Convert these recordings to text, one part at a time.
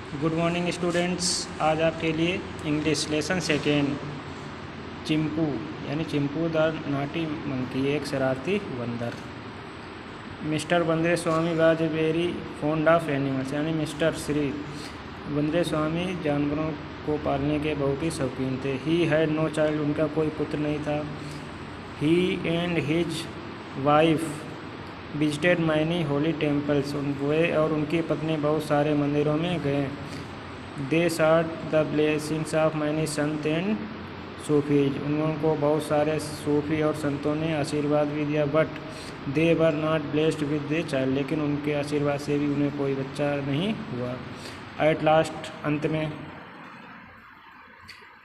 Good morning students. आज आपके लिए इंग्लिश लेसन सेकेंड चिंपू यानी चिंपू द नाटी मंकी, एक शरारती बंदर। Mr Bandre Swami was very fond of animals यानी मिस्टर श्री बंदरे स्वामी जानवरों को पालने के बहुत ही शौकीन थे। ही हैड नो चाइल्ड, उनका कोई पुत्र नहीं था। He and his wife visited many holy temples, वे और उनकी पत्नी बहुत सारे मंदिरों में गए। दे साट the blessings of many Sant and Sufis, उनको बहुत सारे सूफी और संतों ने आशीर्वाद भी दिया। But they were not blessed with the child, लेकिन उनके आशीर्वाद से भी उन्हें कोई बच्चा नहीं हुआ। एट लास्ट, अंत में,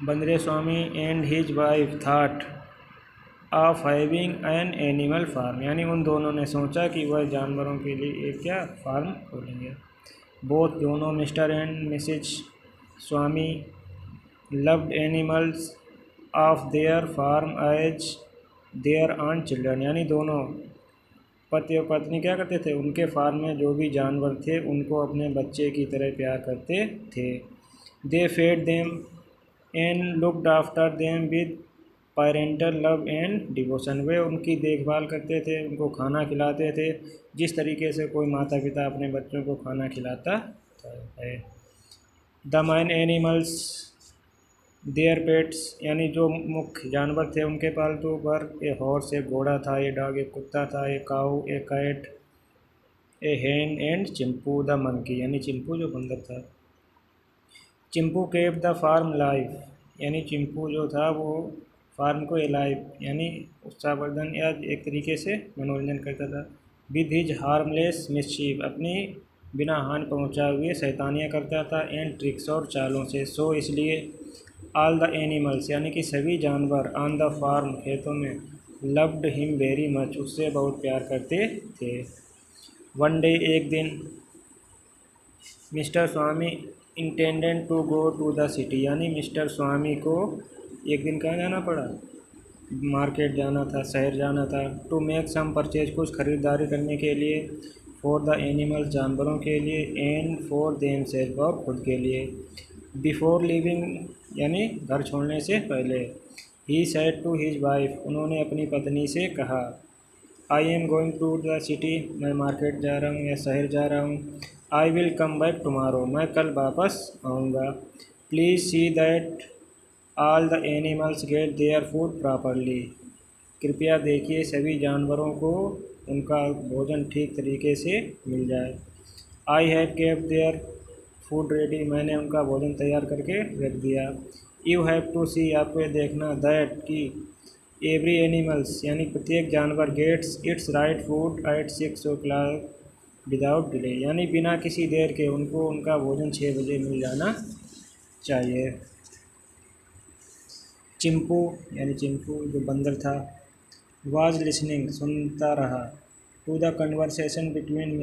Bandre Swami and his wife thought of having an animal farm, यानी उन दोनों ने सोचा कि वह जानवरों के लिए एक क्या फार्म खोलेंगे। बोथ दोनों mister and Mrs Swami loved animals of their farm as their own children, यानी दोनों पति और पत्नी क्या करते थे, उनके फार्म में जो भी जानवर थे उनको अपने बच्चे की तरह प्यार करते थे। They fed them and looked after them with parental love and devotion, वे उनकी देखभाल करते थे, उनको खाना खिलाते थे जिस तरीके से कोई माता पिता अपने बच्चों को खाना खिलाता है। The main animals their pets, यानी जो मुख्य जानवर थे उनके पालतू पर, ए हॉर्स एक घोड़ा था, ए डॉग एक कुत्ता था, ए काऊ ए कैट, ए हेन एंड चिंपू द मंकी, यानी चिंपू जो बंदर था। Chimpu kept the farm life, यानी चिंपू जो था वो फार्म को एलाइव यानी उत्साहवर्धन या एक तरीके से मनोरंजन करता था। विद हिज हार्मलेस मिसचीफ, अपनी बिना हानि पहुंचाए हुए शैतानियाँ करता था। एंड ट्रिक्स, और चालों से। सो इसलिए ऑल द एनिमल्स, यानी कि सभी जानवर ऑन द फार्म खेतों में, लव्ड हिम वेरी मच, उससे बहुत प्यार करते थे। वन डे, एक दिन, mister Swami intended to go to the city, यानी मिस्टर स्वामी को एक दिन कहाँ जाना पड़ा, मार्केट जाना था, शहर जाना था। टू मेक सम परचेज, कुछ ख़रीदारी करने के लिए। फॉर द एनिमल्स, जानवरों के लिए। एंड फॉर देम सेल्फ, और खुद के लिए। बिफोर लिविंग, यानी घर छोड़ने से पहले। He said to his wife, उन्होंने अपनी पत्नी से कहा, I am going to the city, मैं मार्केट जा रहा हूँ या शहर जा रहा हूँ। I will come back tomorrow, मैं कल वापस आऊँगा। Please see that all the animals get their food properly, कृपया देखिए सभी जानवरों को उनका भोजन ठीक तरीके से मिल जाए। I have kept their food ready, मैंने उनका भोजन तैयार करके रख दिया। यू हैव टू सी, आपको ये देखना, दैट कि एवरी एनिमल्स, यानी प्रत्येक जानवर, gets its right food at 6 o'clock without delay, यानी बिना किसी देर के उनको उनका भोजन 6 बजे मिल जाना चाहिए। चिंपू, यानी चिंपू जो बंदर था, वाज लिसनिंग, सुनता रहा, to the conversation between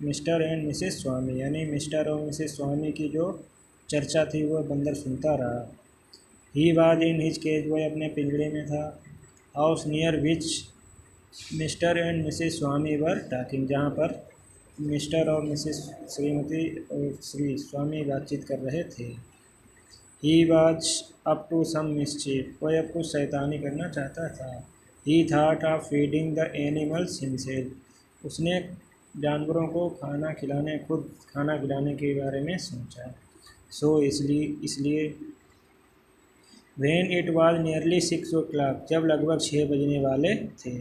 Mr and Mrs Swami, यानी मिस्टर और मिसेस स्वामी की जो चर्चा थी वह बंदर सुनता रहा। He was in his cage, वह अपने पिंजरे में था। House near which mister and Mrs Swami were talking, जहाँ पर मिस्टर और मिसेस श्रीमती और श्री स्वामी बातचीत कर रहे थे। He was up to some mischief, वह अब कुछ शैतानी करना चाहता था। He thought of feeding the animals himself, उसने जानवरों को खुद खाना खिलाने के बारे में सोचा। सो इसलिए when it was nearly 6 o'clock, जब लगभग 6 बजने वाले थे।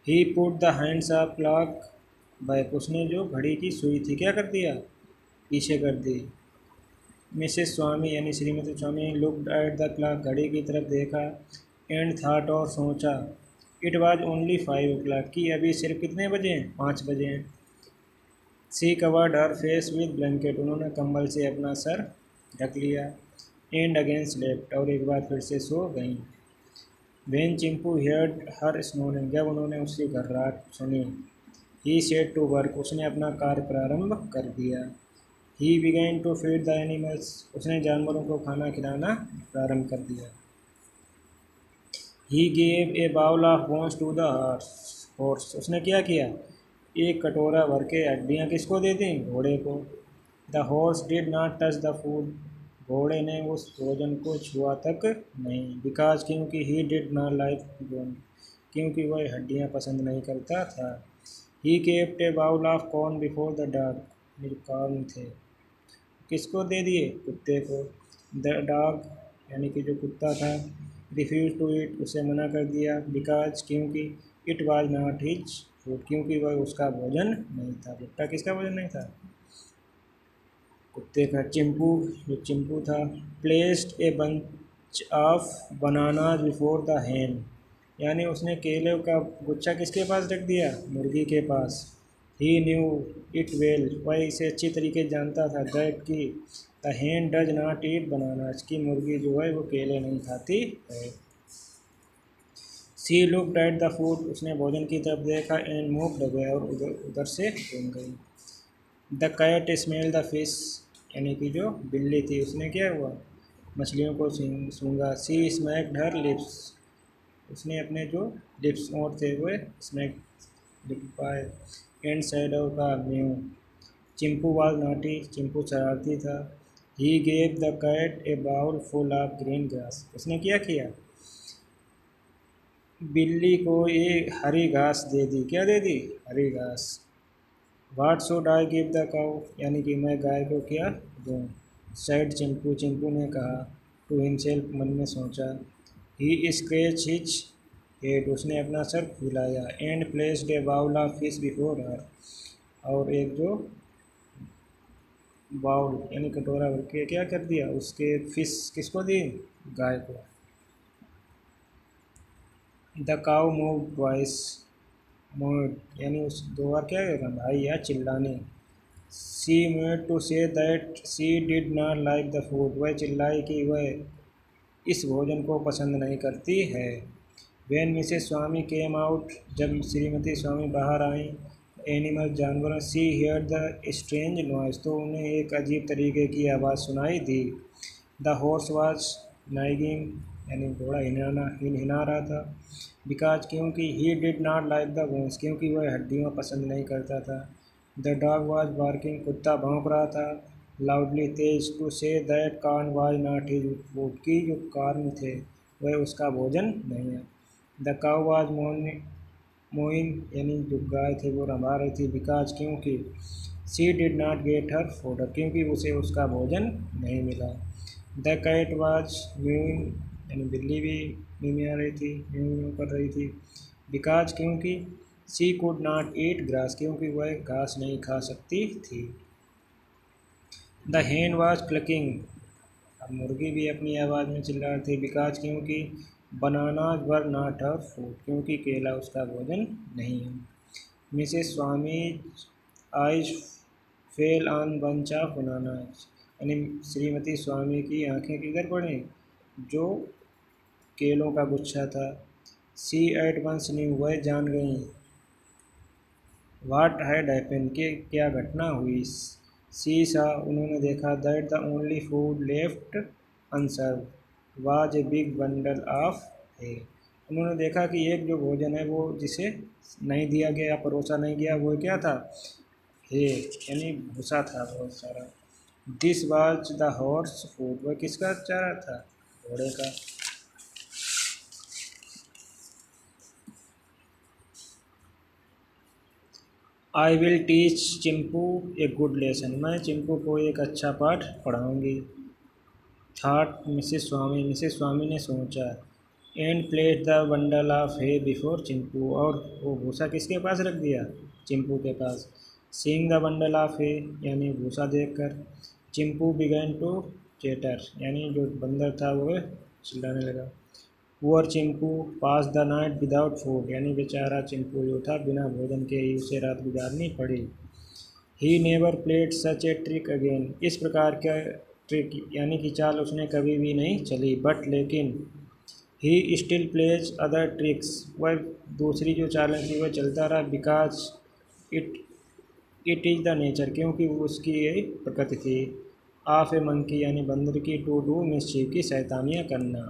He put the hands of clock back, उसने जो घड़ी की सुई थी क्या कर दिया, पीछे कर दी। मिसेस स्वामी यानी श्रीमती स्वामी लुक्ड एट द क्लॉक, घड़ी की तरफ देखा। एंड थाट, और सोचा, इट वाज ओनली 5 o'clock, कि अभी सिर्फ कितने बजे हैं, 5 बजे हैं। She covered her face with blanket, उन्होंने कंबल से अपना सर ढक लिया। एंड अगेन स्लेप्ट, और एक बार फिर से सो गई। When Chimpu heard her snoring, जब उन्होंने उसकी घर्राहट सुनी। ही सेड टू वर्क, उसने अपना कार्य प्रारंभ कर दिया। He began to feed the animals, उसने जानवरों को खाना खिलाना प्रारंभ कर दिया। He gave a bowl of bones to the horse, उसने क्या किया, एक कटोरा भर के हड्डियाँ किसको दे दी, घोड़े को। The horse did not touch the food, घोड़े ने उस भोजन को छुआ तक नहीं। बिकॉज क्योंकि he did not like bone, क्योंकि वह हड्डियाँ पसंद नहीं करता था। He kept a bowl of corn before the dog, जो कॉर्न थे किसको दे दिए, कुत्ते को। द डॉग यानी कि जो कुत्ता था, रिफ्यूज टू इट, उसे मना कर दिया। बिकॉज क्योंकि it was not his food, क्योंकि वह उसका भोजन नहीं था। भुट्टा किसका भोजन नहीं था, कुत्ते का। चिंपू, जो चिंपू था, placed a bunch of banana before the हैन, यानी उसने केले का गुच्छा किसके पास रख दिया, मुर्गी के पास। ही न्यू इट वेल, वह इसे अच्छी तरीके जानता था। दैट कि the Hahn does not eat bananas, की मुर्गी जो है वो केले नहीं खाती है। सी लुक्ड एट द फूड, उसने भोजन की तरफ देखा। एंड मूव्ड अवे, और उधर उधर से घूम गई। The cat smell the fish, यानी कि जो बिल्ली थी उसने क्या हुआ, मछलियों को सूंघा। सी स्मैक्ड हर लिप्स, उसने अपने जो लिप्स ओंठ थे वो स्मैक पाए। एंड शैडो का म्यू, चिंपू वाज नॉटी, चिंपू शरारती था। He gave the cat a bowl full of green grass, उसने क्या किया, बिल्ली को ये हरी घास दे दी। क्या दे दी, हरी घास। What should I give the cow, यानी कि मैं गाय को क्या दूँ। सैड चिंपू, चिंपू ने कहा। टू हिमसेल्फ, मन में सोचा। ही स्क्रैच हिज हेड, उसने अपना सर फुलाया। And placed a bowl of fish before her, और एक जो बाउल यानी कटोरा भर के क्या कर दिया, उसके फिश किसको दी, गाय को। The cow mooed twice, mooed यानी उस दो बार क्या रंधाई या चिल्लाने। She made to say that she did not like the food, वह चिल्लाई कि वह इस भोजन को पसंद नहीं करती है। वैन मिसेस स्वामी केम आउट, जब श्रीमती स्वामी बाहर आई, एनिमल जानवरों, see here the strange noise, तो उन्हें एक अजीब तरीके की आवाज़ सुनाई दी। द हॉर्स वाज नाइगिंग, यानी घोड़ा हिना रहा था। बिकॉज क्योंकि he did not like the bones, क्योंकि वह हड्डियाँ पसंद नहीं करता था। द डॉग वाज बार्किंग, कुत्ता भौंक रहा था। लाउडली, तेज, to say that corn was not his food, की जो कॉर्न थे वह उसका भोजन नहीं है। द काउ वाज मोइंग, यानी जो गाय थे वो रंभा रही थी। बिकॉज क्योंकि she did not get her food, क्योंकि उसे उसका भोजन नहीं मिला। द कैट वाज म्यूइंग, यानी बिल्ली भी मिमिया रही थी, म्यू कर रही थी। बिकॉज क्योंकि सी कुड नॉट ईट ग्रास, क्योंकि वह घास नहीं खा सकती थी। द hen वाज क्लकिंग, अब मुर्गी भी अपनी आवाज़ में चिल्ला रही थी। बिकॉज क्योंकि bananas were not her food, क्योंकि केला उसका भोजन नहीं है। Mrs Swami eyes fell on bunch of bananas, यानी श्रीमती स्वामी की आंखें किधर पड़ी, जो केलों का गुच्छा था। सी एट वंस न्यू, वह जान गई। वाट हैड हैपन, के क्या घटना हुई। सी सा, उन्होंने देखा। That the only food left अनसर्व was a big bundle of है, उन्होंने देखा कि एक जो भोजन है वो जिसे नहीं दिया गया, परोसा नहीं गया, वो क्या था, है, यानी भूसा था बहुत सारा। This was the horse food, वह किसका चारा था, घोड़े का। I will teach Chimpu a good lesson, मैं चिंपू को एक अच्छा पाठ पढ़ाऊंगी। थॉट मिसेस स्वामी ने सोचा। And place the bundle of hay before Chimpu, और वो भूसा किसके पास रख दिया, चिंपू के पास। Seeing the bundle of hay, यानी भूसा देखकर, चिंपू बिगैन टू चेटर, यानी जो बंदर था वो चिल्लाने लगा। Poor Chimpu pass the night without food, यानी बेचारा चिंपू जो था बिना भोजन के ही उसे रात गुजारनी पड़ी। He never played such a trick again, इस प्रकार का ट्रिक यानी कि चाल उसने कभी भी नहीं चली। बट लेकिन he still plays other tricks, वह दूसरी जो चालें थी वह चलता रहा। Because it it is the nature, क्योंकि उसकी यही प्रकृति थी। ऑफ ए मंकी, यानी बंदर की, टू डू मिसचीफ, की शैतानियाँ करना।